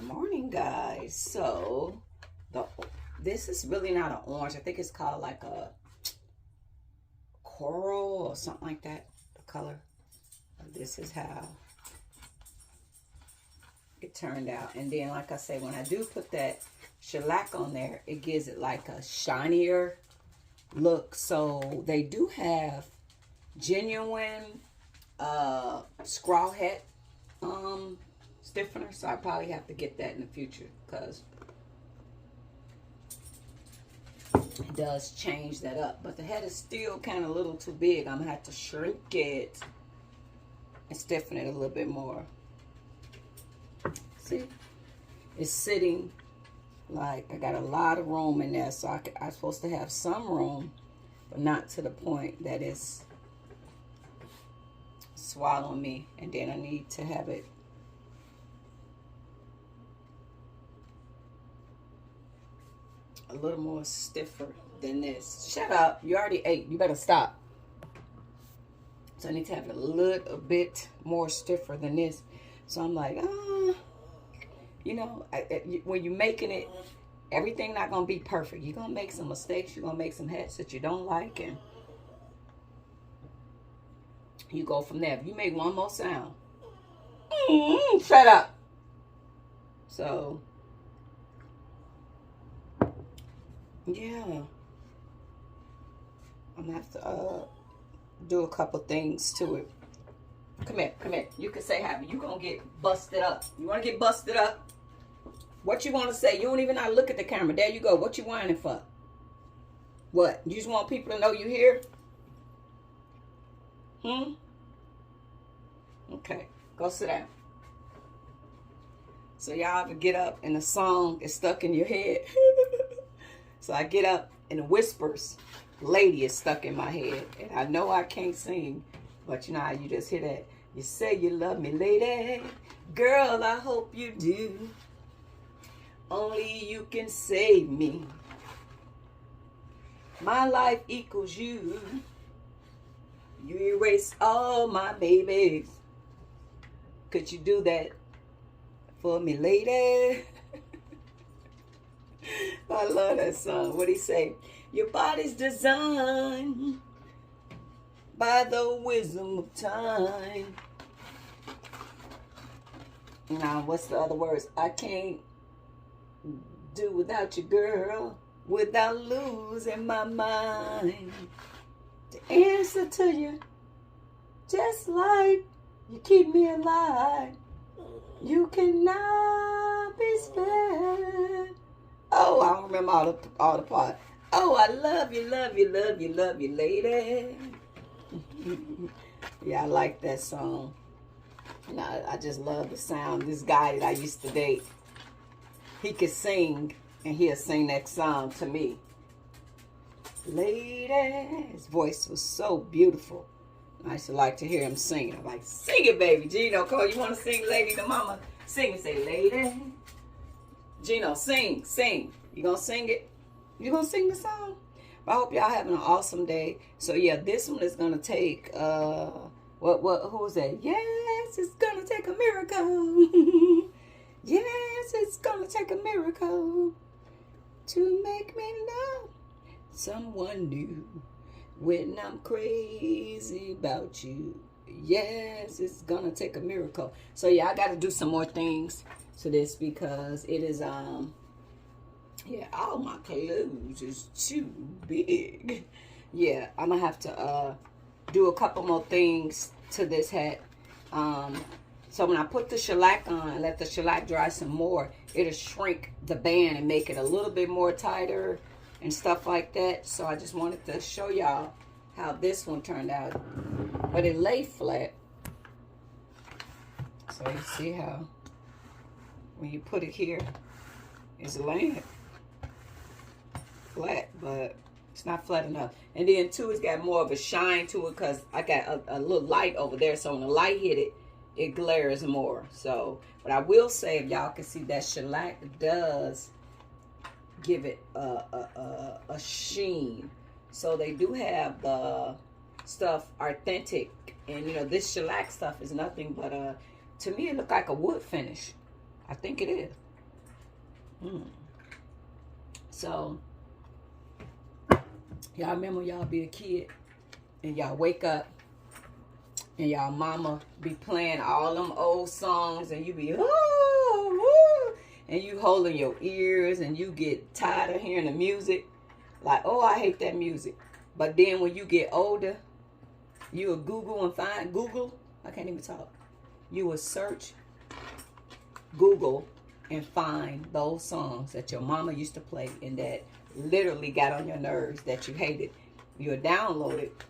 Morning, guys. So this is really not an orange. I think it's called like a coral or something like that, the color. This is how it turned out. And then, like I say, when I do put that shellac on there, it gives it like a shinier look. So they do have genuine straw hat stiffener, so I probably have to get that in the future because it does change that up. But the head is still kind of a little too big. I'm gonna have to shrink it and stiffen it a little bit more. See, it's sitting like I got a lot of room in there, so I'm supposed to have some room, but not to the point that it's swallowing me. And then I need to have it a little more stiffer than this. Shut up, you already ate, you better stop. So I need to have it a little bit more stiffer than this. So I'm like, you know, when you're making it, everything not gonna be perfect. You're gonna make some mistakes, you're gonna make some hats that you don't like, and you go from there. If you make one more sound, shut up. So yeah, I'm gonna have to do a couple things to it. Come here, come here. You can say happy. You gonna get busted up. You wanna get busted up? What you wanna say? You don't even know how to look at the camera. There you go. What you whining for? What? You just want people to know you here? Okay, go sit down. So y'all ever get up and the song is stuck in your head? So I get up and the whispers, lady, is stuck in my head. And I know I can't sing, but you know how you just hear that. You say you love me, lady. Girl, I hope you do. Only you can save me. My life equals you. You erase all my babies. Could you do that for me, lady? I love that song. What'd he say? Your body's designed by the wisdom of time. Now, what's the other words? I can't do without you, girl, without losing my mind. The answer to you, just like you keep me alive. You cannot be spared. Oh, I don't remember all the part. Oh, I love you, love you, love you, love you, lady. Yeah, I like that song. And I just love the sound. This guy that I used to date, he could sing, and he'll sing that song to me. Lady, his voice was so beautiful. I used to like to hear him sing. I'm like, sing it, baby. Gino, Cole, you want to sing Lady to Mama? Sing it, say, lady. Gino, sing, sing. You gonna sing it? You gonna sing the song? I hope y'all having an awesome day. So yeah, this one is gonna take who was that? Yes, it's gonna take a miracle. Yes, it's gonna take a miracle to make me love someone new when I'm crazy about you. Yes, it's gonna take a miracle. So yeah, I gotta do some more things to this because it is yeah, all my clothes is too big. Yeah, I'm gonna have to do a couple more things to this hat. So when I put the shellac on and let the shellac dry some more, it'll shrink the band and make it a little bit more tighter and stuff like that. So I just wanted to show y'all how this one turned out. But it lay flat. So you see how when you put it here, it's laying flat, but it's not flat enough. And then too, it's got more of a shine to it because I got a little light over there. So when the light hit it, it glares more. So, but I will say, if y'all can see, that shellac does give it a sheen. So they do have the stuff authentic, and you know, this shellac stuff is nothing but to me it looked like a wood finish. I think it is. So, y'all remember y'all be a kid and y'all wake up and y'all mama be playing all them old songs and you be, oh, and you holding your ears and you get tired of hearing the music. Like, oh, I hate that music. But then when you get older, you will I can't even talk. You will search Google and find those songs that your mama used to play and that literally got on your nerves, that you hated. You'll download it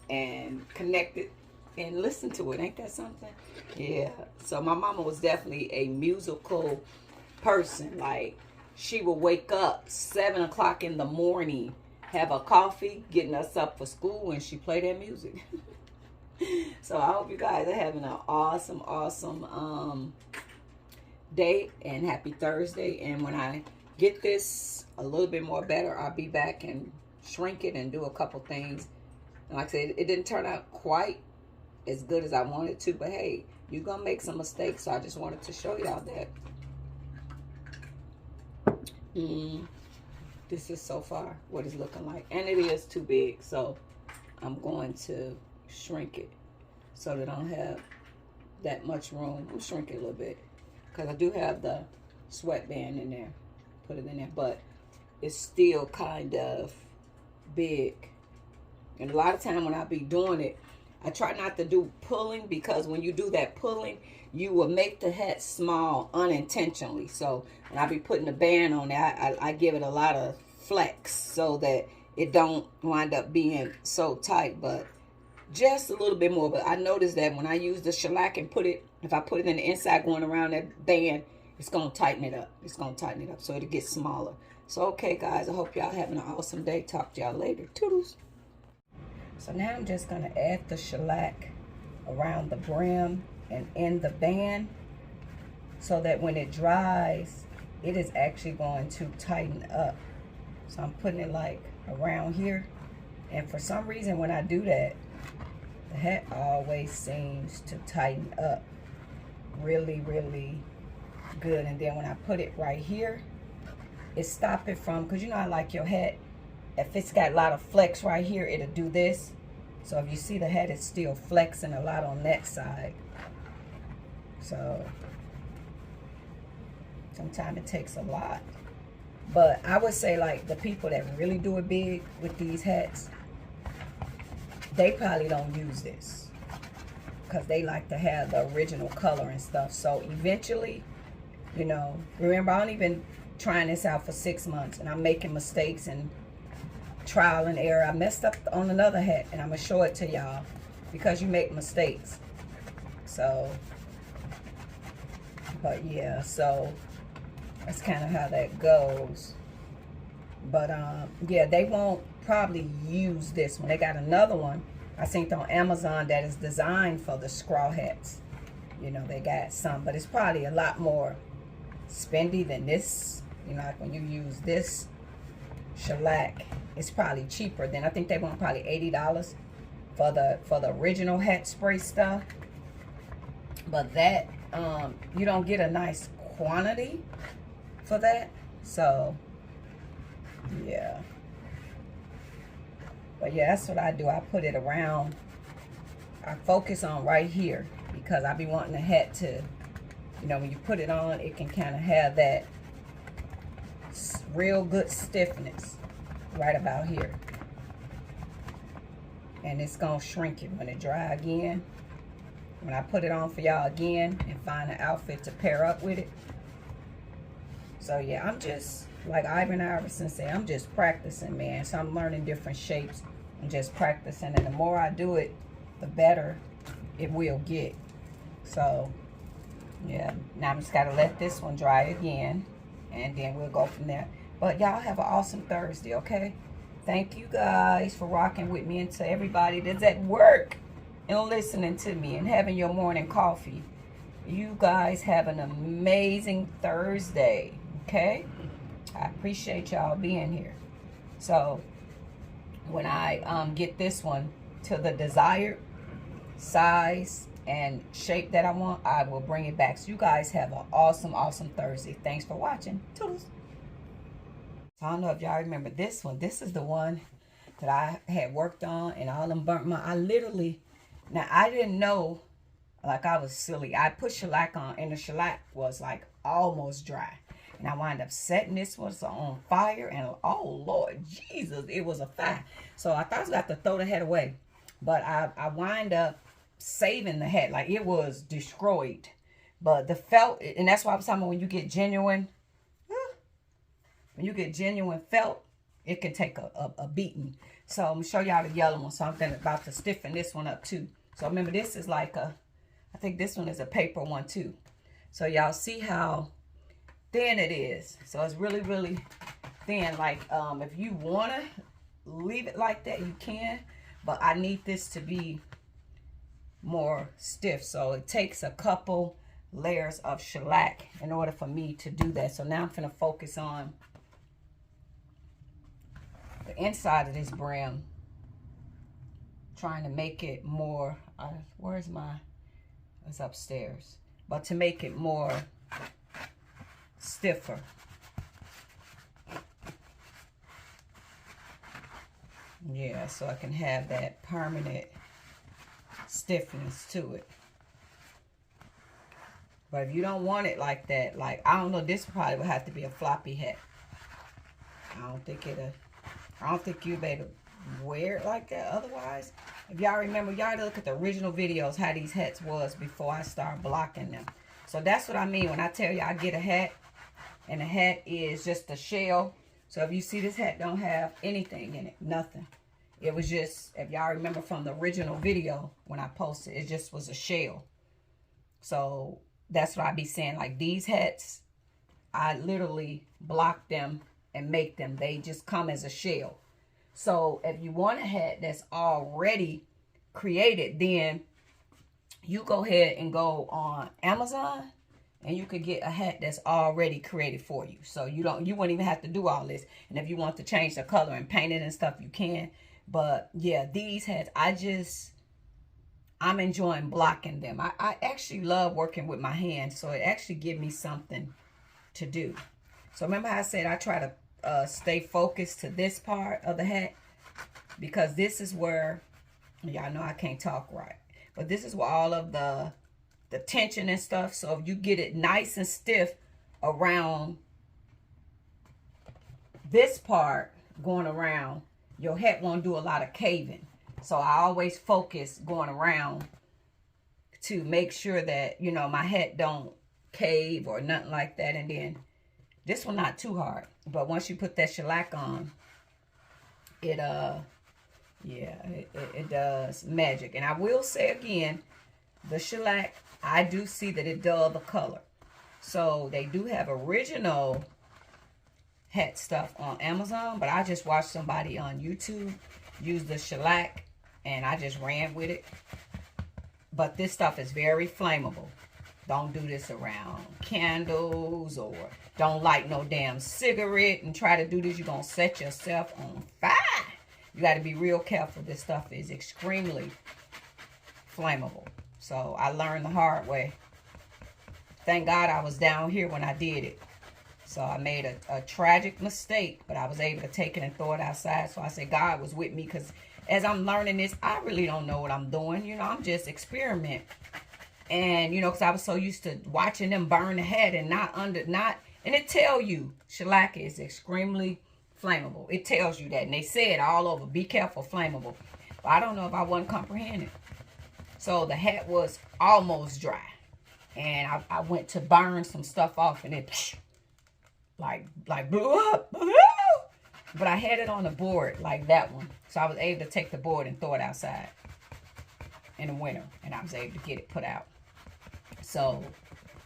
and connect it and listen to it. Ain't that something? Yeah. So my mama was definitely a musical person. Like, she would wake up 7 o'clock in the morning, have a coffee, getting us up for school, and she played that music. So I hope you guys are having an awesome day, and happy Thursday. And when I get this a little bit more better, I'll be back and shrink it and do a couple things. And like I said, it didn't turn out quite as good as I wanted to, but hey, you're gonna make some mistakes, so I just wanted to show y'all that. This is so far what it's looking like, and it is too big, so I'm going to shrink it so that I don't have that much room. I'm shrinking a little bit because I do have the sweatband in there, put it in there, but it's still kind of big. And a lot of time when I be doing it, I try not to do pulling, because when you do that pulling, you will make the hat small unintentionally. So when I be putting the band on there, I give it a lot of flex so that it don't wind up being so tight, but just a little bit more. But I noticed that when I use the shellac and if I put it in the inside going around that band, it's going to tighten it up. It's going to tighten it up so it'll get smaller. So, okay, guys, I hope y'all having an awesome day. Talk to y'all later. Toodles. So now I'm just going to add the shellac around the brim and in the band so that when it dries, it is actually going to tighten up. So I'm putting it like around here. And for some reason, when I do that, the hat always seems to tighten up really, really good. And then when I put it right here, it stops it from, because you know I like your hat, if it's got a lot of flex right here, it'll do this. So if you see the hat is still flexing a lot on that side. So sometimes it takes a lot. But I would say, like, the people that really do it big with these hats, they probably don't use this because they like to have the original color and stuff. So eventually, you know, remember, I only been trying this out for 6 months and I'm making mistakes and trial and error. I messed up on another hat and I'm gonna show it to y'all because you make mistakes. So, but yeah, so that's kind of how that goes. But yeah, they won't probably use this one. They got another one I seen on Amazon that is designed for the straw hats. You know, they got some, but it's probably a lot more spendy than this. You know, like when you use this shellac, it's probably cheaper than, I think they want probably $80 for the original hat spray stuff. But that you don't get a nice quantity for that. So yeah. But yeah, that's what I do. I put it around. I focus on right here because I be wanting the hat to, you know, when you put it on, it can kind of have that real good stiffness right about here. And it's going to shrink it when it dry again. When I put it on for y'all again and find an outfit to pair up with it. So yeah, I'm just, like Ivan Iverson said, I'm just practicing, man. So I'm learning different shapes and just practicing. And the more I do it, the better it will get. So yeah, now I'm just got to let this one dry again. And then we'll go from there. But y'all have an awesome Thursday, okay? Thank you guys for rocking with me, and to everybody that's at work and listening to me and having your morning coffee. You guys have an amazing Thursday, okay? I appreciate y'all being here. So when I get this one to the desired size and shape that I want, I will bring it back. So you guys have an awesome, awesome Thursday. Thanks for watching. Toodles. So I don't know if y'all remember this one. This is the one that I had worked on, and all them burnt my, I literally, now I didn't know, like I was silly. I put shellac on, and the shellac was like almost dry. And I wound up setting this one on fire, and oh Lord Jesus, it was a fire. So I thought I was about to throw the hat away, but I wind up saving the hat. Like, it was destroyed. But the felt, and that's why I was talking about when you get genuine, felt, it can take a beating. So I'm gonna show y'all the yellow one. So I'm about to stiffen this one up too. So remember, this is like a, I think this one is a paper one too. So y'all see how thin it is. So it's really, really thin. Like, if you want to leave it like that, you can, but I need this to be more stiff. So it takes a couple layers of shellac in order for me to do that. So now I'm going to focus on the inside of this brim, trying to make it more, where's my, it's upstairs, but to make it more stiffer. Yeah, so I can have that permanent stiffness to it. But if you don't want it like that, like, I don't know, this probably would have to be a floppy hat. I don't think you'd be able to wear it like that otherwise. If y'all remember, y'all look at the original videos how these hats was before I started blocking them. So that's what I mean when I tell you I get a hat, and the hat is just a shell. So if you see, this hat don't have anything in it, nothing. It was just, if y'all remember from the original video when I posted, it just was a shell. So that's what I be saying. Like, these hats, I literally block them and make them. They just come as a shell. So if you want a hat that's already created, then you go ahead and go on Amazon, and you could get a hat that's already created for you. So you wouldn't even have to do all this. And if you want to change the color and paint it and stuff, you can. But yeah, these hats, I'm enjoying blocking them. I actually love working with my hands, so it actually gives me something to do. So remember how I said I try to stay focused to this part of the hat, because this is where, y'all know I can't talk right, but this is where all of the tension and stuff. So if you get it nice and stiff around this part going around, your hat won't do a lot of caving. So I always focus going around to make sure that, you know, my hat don't cave or nothing like that. And then this one not too hard, but once you put that shellac on, it does magic. And I will say again, the shellac, I do see that it does the color. So they do have original hat stuff on Amazon, but I just watched somebody on YouTube use the shellac, and I just ran with it. But this stuff is very flammable. Don't do this around candles, or don't light no damn cigarette and try to do this. You're going to set yourself on fire. You got to be real careful. This stuff is extremely flammable. So I learned the hard way. Thank God I was down here when I did it. So I made a tragic mistake, but I was able to take it and throw it outside. So I said God was with me, because as I'm learning this, I really don't know what I'm doing. You know, I'm just experimenting. And, you know, because I was so used to watching them burn the hat and and it tell you shellac is extremely flammable. It tells you that. And they say it all over, be careful, flammable. But I don't know if I wasn't comprehending. So the hat was almost dry. And I went to burn some stuff off, and it like blew up. But I had it on the board like that one. So I was able to take the board and throw it outside in the winter. And I was able to get it put out. So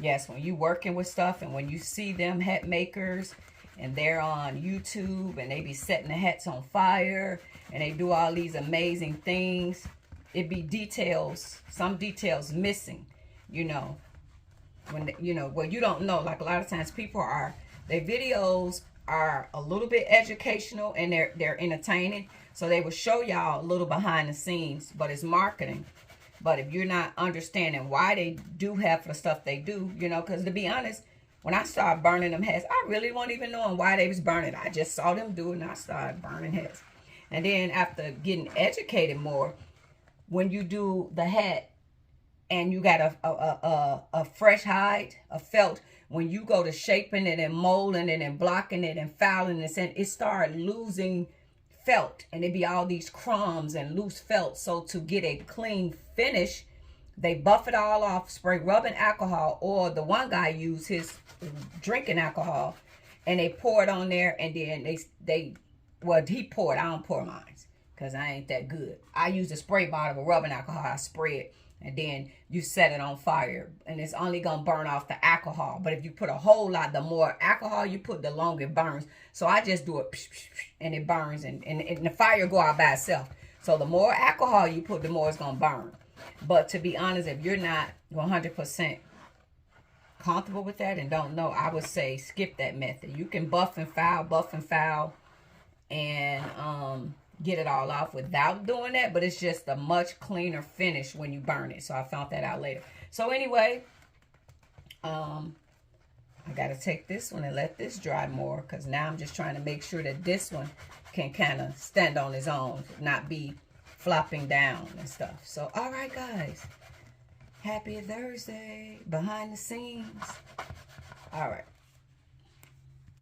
yes, when you working with stuff, and when you see them hat makers and they're on YouTube and they be setting the hats on fire and they do all these amazing things, it be details, some details missing, you know. When, you know, well, you don't know, like a lot of times people are, their videos are a little bit educational and they're entertaining. So they will show y'all a little behind the scenes, but it's marketing. But if you're not understanding why they do have the stuff they do, you know, because to be honest, when I started burning them hats, I really wasn't even knowing why they was burning. I just saw them do it and I started burning hats. And then after getting educated more, when you do the hat and you got a fresh hide, a felt, when you go to shaping it and molding it and blocking it and fouling it, and it start losing felt, and it be all these crumbs and loose felt. So to get a clean finish, they buff it all off, spray rubbing alcohol, or the one guy used his drinking alcohol, and they pour it on there, and then well, he poured, I don't pour mine, because I ain't that good. I use a spray bottle of rubbing alcohol, I spray it, and then you set it on fire, and it's only gonna burn off the alcohol. But if you put a whole lot, the more alcohol you put, the longer it burns. So I just do it, and it burns, and the fire go out by itself. So the more alcohol you put, the more it's gonna burn. But to be honest, if you're not 100% comfortable with that and don't know, I would say skip that method. You can buff and foul, and get it all off without doing that, but it's just a much cleaner finish when you burn it. So I found that out later. So anyway, I gotta take this one and let this dry more, because now I'm just trying to make sure that this one can kind of stand on its own, not be flopping down and stuff. So all right, guys, happy Thursday behind the scenes. All right.